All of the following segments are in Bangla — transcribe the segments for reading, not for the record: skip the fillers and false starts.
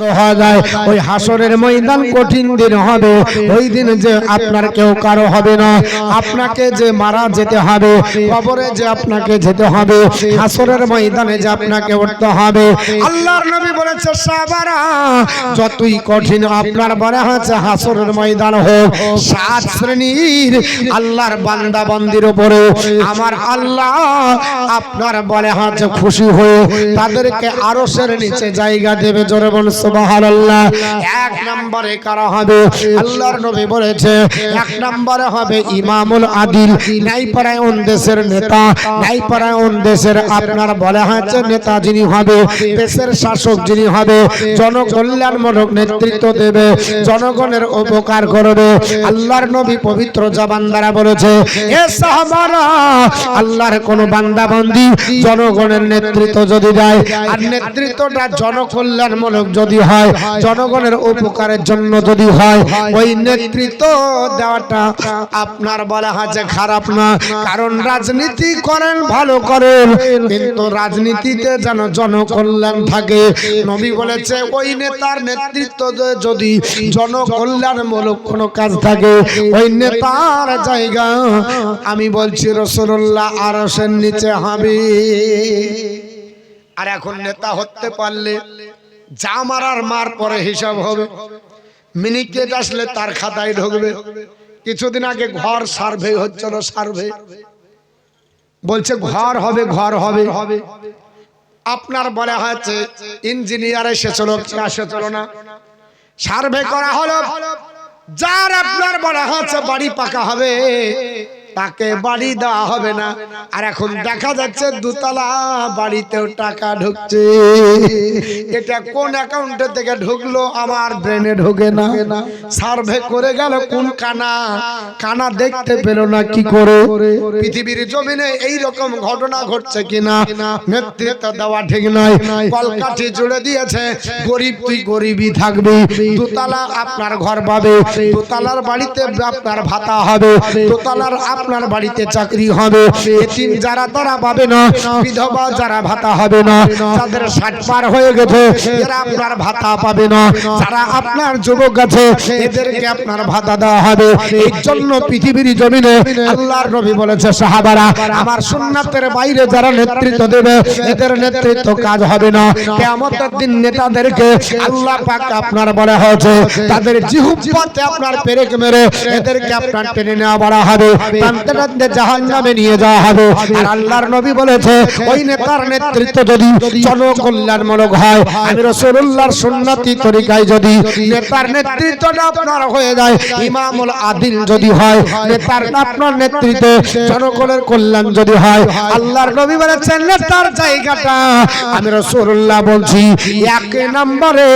মুক্ত হয়ে যায়। ওই হাসরের ময়দান কঠিন দিন হবে। ওই দিন যে আপনার কেউ কারো হবে না, আপনাকে যে মারা যেতে হবে, কবরে যে আপনাকে যেতে হবে, হাসরের ময়দানে যে আপনাকে উঠতে হবে। আল্লাহর নবী বলেছে সাহাবারা, যতই কঠিন আপনার বলা হচ্ছে হাসরের ময়দান হোক, 7 শ্রেণীর আল্লাহর বান্দা বান্দির উপরে আমার আল্লাহ আপনার বলে হচ্ছে খুশি হয়ে তাদেরকে আরশের নিচে জায়গা দেবে। জোরে বলুন সুবহানাল্লাহ। 1 নম্বরে কারা হবে? আল্লাহর নবী বলেছে 1 নম্বরে হবে ইমামুল আদিল, ন্যায়পরায়ণ দেশের নেতা, ন্যায়পরায়ণ দেশের আপনার বলা হচ্ছে নেতা যিনি হবে, দেশের শাসক যিনি হবে, জনকল্যাণমূলক নেতৃত্ব দেবে, জনগণের উপকার করবে। আল্লাহর নবী পবিত্র জবান দ্বারা বলেছে, এ সাহাবারা, আল্লাহর কোন বান্দা বান্দি জনগণের নেতৃত্ব যদি দেয়, আর নেতৃত্বটা জনকল্যাণমূলক যদি হয়, জনগণের উপকারের জন্য যদি হয়, ওই নেতৃত্ব দেওয়াটা আপনার বলা হচ্ছে খারাপ না। কারণ রাজনীতি করেন ভালো করেন, কিন্তু রাজনীতিতে যেন জনকল্যাণ থাকে। নবী বলেছে ওই নেতার নেতৃত্ব যদি জনকল্যাণমূলক কোনো কাজ থাকে, ওই নেতার জায়গা আমি বলছি রাসূলুল্লাহ আরশের নিচে হবে। আর এখন নেতা হতে পারলে যা মারার মার পরে হিসাব হবে, মিনিকেট আসলে তার খাতায় ঢুকবে। কিছুদিন আগে ঘর সার্ভে হচ্ছিল, সার্ভে বলছে ঘর হবে, ঘর হবে। আপনার বলা হয়েছে ইঞ্জিনিয়ার এসেছিল, এসেছিল না, সার্ভে করা হলো, যার আপনার বলা হচ্ছে বাড়ি পাকা হবে তাকে বাড়ি দেওয়া হবে না। আর এখন দেখা যাচ্ছে দোতলা বাড়িতেও টাকা ঢুকছে। এটা কোন অ্যাকাউন্টে থেকে ঢুকলো আমার ব্রেনে ঢোকে না। সার্ভে করে গেল কোন কানা, কানা দেখতে পেল না কি করে। পৃথিবীর জমিনে এই রকম ঘটনা ঘটছে কিনা নেতৃত্ব দেওয়া ঠিক নয়। কলকাঠি জুড়ে দিয়েছে, গরিব তুই গরিবই থাকবি, দোতলা আপনার ঘর পাবে, দোতলার বাড়িতে আপনার ভাতা হবে, দোতলার আপনার বাড়িতে চাকরি হবে। এতিম যারা তারা পাবে না, বিধবা যারা ভাতা হবে না, যাদের 60 পার হয়ে গেছে এরা আপনার ভাতা পাবে না, যারা আপনার যুবক আছে এদেরকে আপনার ভাতা দেওয়া হবে। এই জন্য পৃথিবীর জমিনে আল্লাহর নবী বলেছে সাহাবারা, আমার সুন্নাতের বাইরে যারা নেতৃত্ব দেবে এদের নেতৃত্ব কাজ হবে না। কিয়ামতের দিন নেতাদেরকে আল্লাহ পাক আপনার বলা হয়েছে তাদের জিহ্বাতে আপনার পেরেক মেরে এদেরকে আপনার টেনে নেওয়া বলা হবে, টানতে জাহান্নামে নিয়ে যাওয়া হবে। আর আল্লাহর নবী বলেছে ওই নেতার নেতৃত্ব যদি জনকল্যাণমূলক হয়, আমি রাসূলুল্লাহর সুন্নতি তরিকায় যদি নেতার নেতৃত্বটা আপনার হয়ে যায়, ইমামুল আদিল যদি হয়, নেতার আপনার নেতৃত্বে জনগণের কল্যাণ যদি হয়, আল্লাহর নবী বলেছেন নেতার জায়গাটা আমি রাসূলুল্লাহ বলছি 1 নম্বরে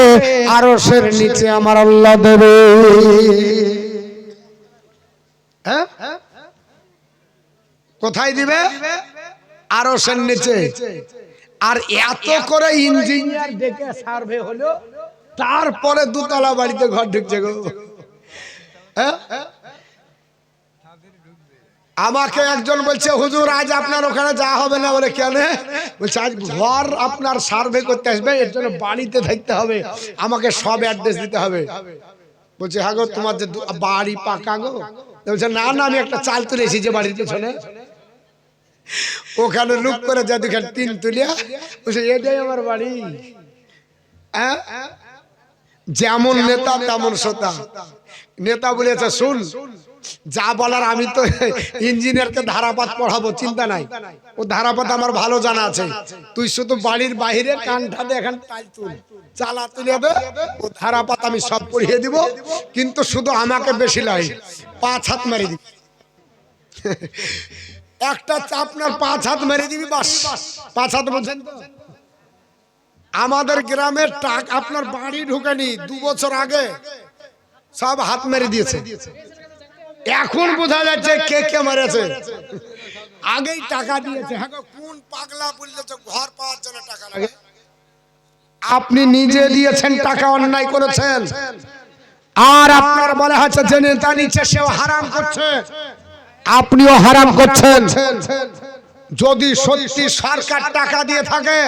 আরশের নিচে আমার আল্লাহ দেবে। হ্যাঁ, কোথায় দিবে? আরশের নিচে। আর এত করে ইঞ্জিনিয়ার দেখে সার্ভে হলো, তারপরে দোতলা বাড়িতে ঘর ঢুকছে গো। আমাকে একজন বলছে হুজুর আজ আপনার ওখানে যাওয়া হবে না। বলে কেন? বলছে আজ ঘর আপনার সার্ভে করতে আসবে, এর জন্য বাড়িতে থাকতে হবে, আমাকে সব অ্যাড্রেস দিতে হবে। বলছে হ্যাঁ গো, তোমার যে বাড়ি পাকা গো? বলছে না না, আমি একটা চাল তুলে এসেছি বাড়ির পেছনে, ওখানে লুক করে যা দুখান টিন তুলিয়া। বলছে এটাই আমার বাড়ি। যেমন নেতা তেমন শ্রোতা। নেতা বলেছে শুন, যা বলার আমি তো ইঞ্জিনিয়ারকে ধারাপাত পড়াবো, চিন্তা নাই, ও ধারাপাত আমার ভালো জানা আছে, তুই শুধু বাড়ির বাইরে কানটা দিয়ে এখান চালা তুলে দে, ও ধারাপাত আমি সব পড়িয়ে দিব, কিন্তু শুধু আমাকে বেশি লাই 5 হাত মেরে দিবি। একটা আপনার 5 হাত মেরে দিবি, বাস 5 হাত। বলছেন তো আমাদের গ্রামের টাকা আপনার বাড়ি ঢুকেনি, 2 বছর আগে সব হাত মেরে দিয়েছে। এখন বোঝা যাচ্ছে কে কে মেরেছে। আগেই টাকা দিয়েছে। হ্যাঁ, কোন পাগলা বললেছে ঘর পাওয়ার জন্য টাকা লাগে? আপনি নিজে দিয়েছেন টাকা, অন্যায় করেছেন। আর আপনার বলা হচ্ছে যে নেতা নিচ্ছে সেও হারাম করছে, আপনিও হারাম করছেন। যদি সত্যি সরকার টাকা দিয়ে থাকে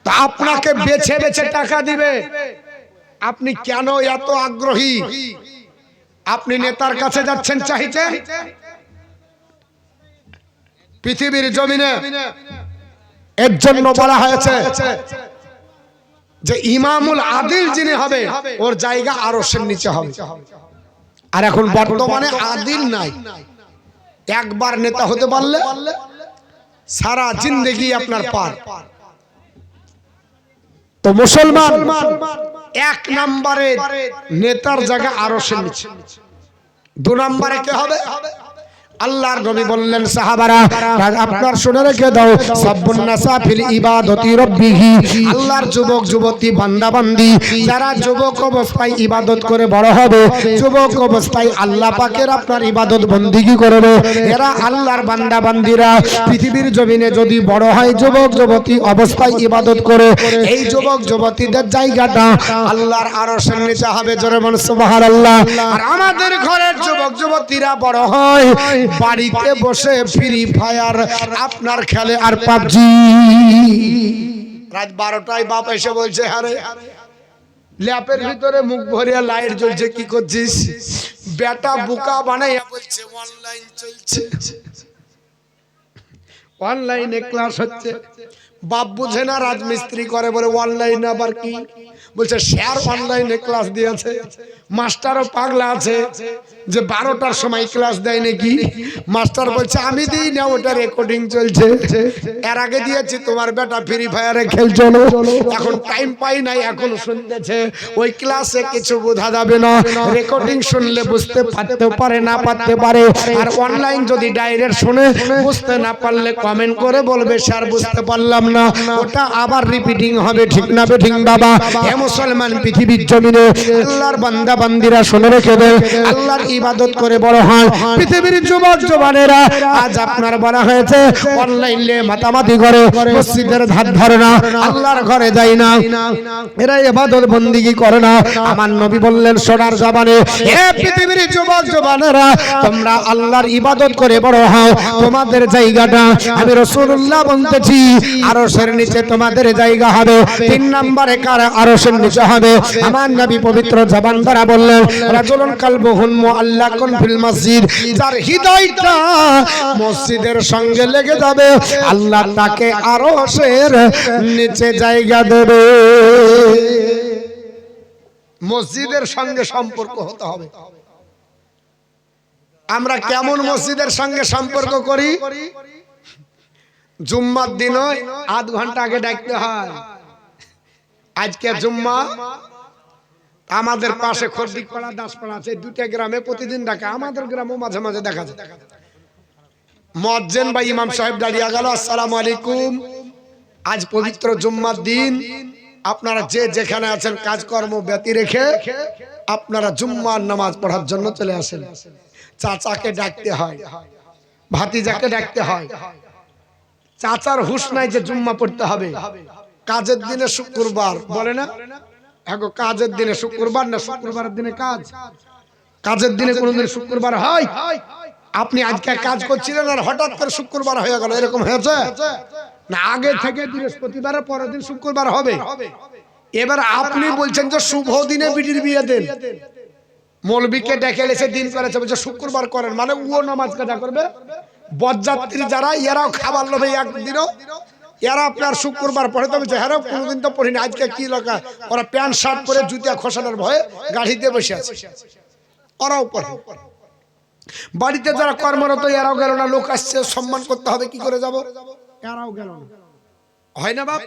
তা আপনাকে বেছে বেছে টাকা দিবে, আপনি কেন এত আগ্রহী? আপনি নেতার কাছে যাচ্ছেন চাইতে? পৃথিবীর জমিনে এর জন্য বলা হয়েছে যে ইমামুল আদিল যিনি হবে ওর জায়গা আরশের নিচে হবে। আর এখন বর্তমানে আদিল নাই। একবার নেতা হতে পারলে সারা জিন্দেগি আপনার পার। তো মুসলমান এক নম্বরে নেতার জায়গা আরশের নিচে। 2 নম্বরে কে হবে? আল্লাহর নবী বললেন সাহাবারা আপনার শুনে রেখে দাও, সাব্বুন নাসা ফিল ইবাদতি রাব্বিহি, আল্লাহর যুবক যুবতী বান্দা বান্দি যারা যুবক অবস্থায় ইবাদত করে বড় হবে, যুবক অবস্থায় আল্লাহ পাকের আপনার ইবাদত বন্দেগী করবে, এরা আল্লাহর বান্দা বান্দিরা পৃথিবীর জমিনে যদি বড় হয় যুবক যুবতী অবস্থায় ইবাদত করে, এই যুবক যুবতীদের জায়গাটা আল্লাহর আরশের নিচে হবে। জোরে বলুন সুবহানাল্লাহ। আর আমাদের ঘরের যুবক যুবতীরা বড় হয় বাড়িতে বসে ফ্রি ফায়ার আপনার খেলে আর পাবজি। রাত 12টায় বাপ এসে বলছে আরে ল্যাপের ভিতরে মুখ ভরিয়া লাইট জ্বলছে, কি করছিস? বেটা বুকা বানাইয়া বলছে অনলাইন চলছে, অনলাইনে ক্লাস হচ্ছে। বাপ বুঝে না রাজমিস্ত্রি করে বলে অনলাইন আবার কি? বলছে স্যার অনলাইনে ক্লাস দিয়েছে। মাস্টারও পাগলা আছে যে 12টার সময় ক্লাস দেয় নাকি। মাস্টার বলছে আমি দিই না, ওটা রেকর্ডিং চলছে, এর আগে দিয়েছি তোমার বেটা ফ্রি ফায়ারে খেলছো, এখন টাইম পাই নাই, এখন শুনতেছে। ওই ক্লাসে কিছু বোঝা যাবে না, রেকর্ডিং শুনলে বুঝতে পারতে পারে না পারতে পারে। আর অনলাইন যদি ডাইরেক্ট শুনে বুঝতে না পারলে কমেন্ট করে বলবে স্যার বুঝতে পারলাম না, ওটা আবার রিপিটিং হবে। ঠিক না বেঠিক বাবা? হে মুসলমান পৃথিবীর জমিনে আল্লাহর বান্দা বান্দিরা শুনে রেখে দেন, আল্লাহর ইবাদত করে বড় হয় পৃথিবীর যুবক যুবনেরা। আজ আপনার বলা হয়েছে অনলাইনে মাতামাতি করে, মসজিদের ধার ধরে না, আল্লাহর ঘরে যায় না, এরা ইবাদত বন্দেগী করে না। আমার নবী বললেন সোনার জবানে, হে পৃথিবীর যুবক যুবনেরা তোমরা আল্লাহর ইবাদত করে বড় হও, তোমাদের জায়গাটা আমি রাসূলুল্লাহ বলতেছি আরশের নিচে তোমাদের জায়গা হবে। 3 নম্বরে কার আরশের নিচে হবে? আমার নবী পবিত্র জবান দ্বারা বললেন রাজুলুন কালবুহুন মুআল্লাকুন ফিল মসজিদ, যার হৃদয়টা মসজিদের সঙ্গে লেগে যাবে আল্লাহ তাকে আরশের নিচে জায়গা দেবে। মসজিদের সঙ্গে সম্পর্ক হতে হবে। আমরা কেমন মসজিদের সঙ্গে সম্পর্ক করি? জুম্মার দিন আধ ঘন্টা আগে ডাকতে হয়। আজকে জুম্মা আমাদের পাশে খরদিকপাড়া দাসপাড়া আছে, 2টা গ্রামে প্রতিদিন ডাকে, আমাদের গ্রামেও মাঝে মাঝে দেখা যায়। মুয়াজ্জিন বা ইমাম সাহেব দাঁড়িয়ে গেল, আসসালামু আলাইকুম, আজ পবিত্র জুম্মার দিন, আপনারা যে যেখানে আছেন কাজকর্ম ব্যতি রেখে আপনারা জুম্মার নামাজ পড়ার জন্য চলে আসেন। চাচাকে ডাকতে হয়, ভাতিজাকে ডাকতে হয়। চাচার হুঁশ নাই যে জুম্মা পড়তে হবে। কাজের দিনে শুক্রবার বলে না, এখন কাজের দিনে শুক্রবার না, শুক্রবারের দিনে কাজ, কাজের দিনে কোনদিন শুক্রবার হয়? আপনি আজকে কাজ করছিলেন আর হঠাৎ করে শুক্রবার হয়ে গেল, এরকম হয়েছে না? আগে থেকে বৃহস্পতিবারের পরের দিন শুক্রবার হবে। এবার আপনি বলছেন যে শুভ দিনে বিটির বিয়ে দেন, মৌলবীকে ডেকে এসে দিন করেছে, বলছে শুক্রবার করেন, মানে ও নামাজ কাজা করবে। বরযাত্রী যারা এরাও খাবার লোভে একদিনও এরা আপনার শুক্রবার পড়ে, তবে হ্যাঁ কোনোদিন তো পড়িনি, আজকে কি লোকা ওরা প্যান্ট শার্ট পরে জুতিয়া খসানোর ভয়ে গাড়িতে বসে আছে, ওরাও পড়ে। বাড়িতে যারা কর্মরত এরাও গেল না, লোক আসছে সম্মান করতে হবে, কি করে যাব, এরাও গেল না। হয় না বাপ?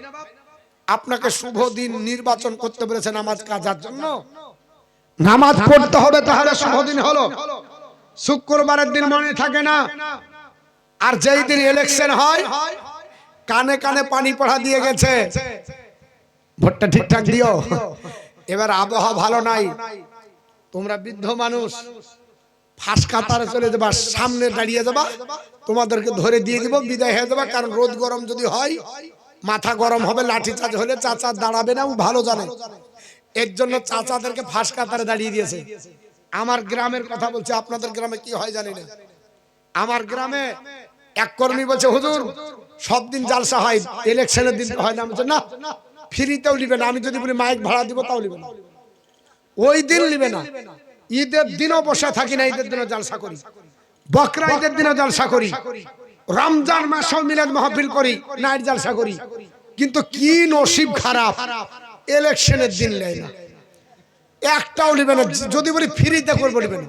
আপনাকে শুভ দিন নির্বাচন করতে পেরেছে নামাজ কাজার জন্য, নামাজ পড়তে হবে, তাহলে শুভ দিন হলো। শুক্রবারের দিন মনে থাকে না, আর যেই দিন ইলেকশন হয় কানে কানে পানি পড়া দিয়ে গেছে, ভোটটা ঠিকঠাক দিও। এবার আবহাওয়া ভালো নাই, তোমরা বৃদ্ধ মানুষ ফাঁস কাতারে চলে যাবা, সামনে দাঁড়িয়ে যাবা, তোমাদেরকে ধরে দিয়ে দিব, বিদায় হয়ে যাবা। কারণ রোদ গরম যদি হয় মাথা গরম হবে, লাঠি চার্জ হলে চাচা দাঁড়াবে না, ও ভালো জানে। এর জন্য চাচাদেরকে ফাঁস কাতারে দাঁড়িয়ে দিয়েছে। আমার গ্রামের কথা বলছে, আপনাদের গ্রামে কি হয় জানি না। আমার গ্রামে এক কর্মী বলছে হুজুর সব দিন জালসা হয়, ইলেকশনের দিন হয় না। বলছে না, ফ্রিতেও নিবে না। আমি যদি বলি মাইক ভাড়া দিব তাও নিবে না, ওই দিন নিবে না। ঈদের দিনও বসে থাকি না, ঈদের দিনও জলসা করি, বকরা ঈদের দিনও জলসা করি, রমজান মাসেও মিলাদ মাহফিল করি, নাইট জলসা করি। কিন্তু কি নসিব খারাপ, ইলেকশনের দিন নেয় না, একটাও নিবে না। যদি বলি ফ্রিতে করবো নিবে না,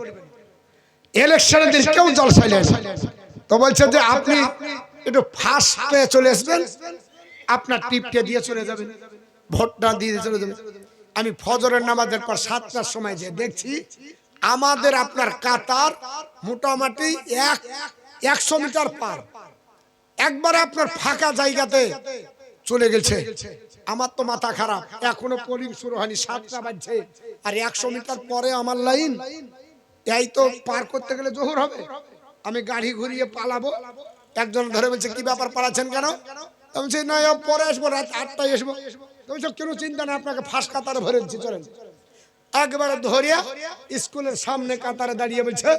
ইলেকশনের দিন কেউ জলসা নেয় না। তো বলছে যে আপনি একটু ফার্স্টে চলে আসবেন, আপনার টিপকে দিয়ে চলে যাবেন, ভোটটা দিয়ে চলে যাবেন। আমি ফজরের নামাজের পর 7টার সময় যে দেখছি আমাদের আপনার কাতার মোটামুটি 100 মিটার পার, একবারে আপনার ফাঁকা জায়গাতে চলে গেছে। আমার তো মাথা খারাপ, এখনো পোলিং শুরু হয়নি, 7টা বাজছে, আর 100 মিটার পরে আমার লাইন। এই তো পার করতে গেলে জোহর হবে, আমি গাড়ি ঘুরিয়ে পালাবো। একজন ধরে বলছে কি ব্যাপার, পালাচ্ছেন কেন? বলছি না পরে আসবো, রাত 8টায় আসবো। কেন চিন্তা না, আপনাকে ফার্স্ট কাতারে ভরে দিচ্ছি, চলেন। একবারে ধরিয়া স্কুলের সামনে কাতারে দাঁড়িয়ে বলছে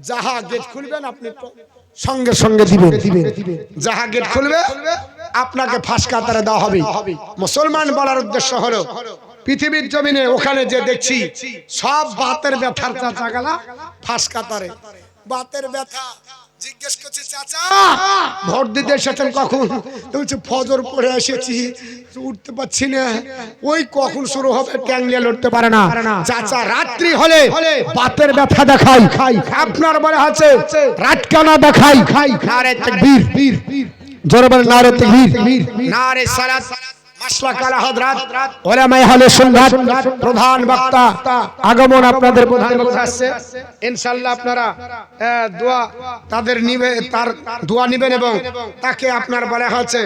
যাহা গেট খুলবেন আপনি সঙ্গে সঙ্গে দিবেন, যাহা গেট খুলবে আপনাকে ফার্স্ট কাতারে দেওয়া হবে। মুসলমান বলার উদ্দেশ্য হলো পৃথিবীর জমিনে ওখানে যে দেখছি সব বাতের ব্যথার চাচা গেলা ফার্স্ট কাতারে। বাতের ব্যথা জিজ্ঞেস করছে চাচা ভোট দিতে এসেছেন কখন? বলছে ফজর পড়ে এসেছি, উঠতে পারছি না। ওই কখন শুরু হবে ট্যাংলিয়া লড়তে পারে না। চাচা রাত্রি হলে বাতের ব্যথা দেখাই, আপনার বলে আছে রাতকানা দেখাই। নারে তাকবীর, জোরে বলেন নারে তাকবীর, নারে সালাত। মাশরাকাল হযরত উলামায়ে আহলে সুন্নাত প্রধান বক্তা আগমন, আপনাদের প্রধান বক্তা আসছে। ইনশাআল্লাহ আপনারা দোয়া তাদের নিবে, তার দোয়া নেবেন এবং তাকে আপনার বলা হচ্ছে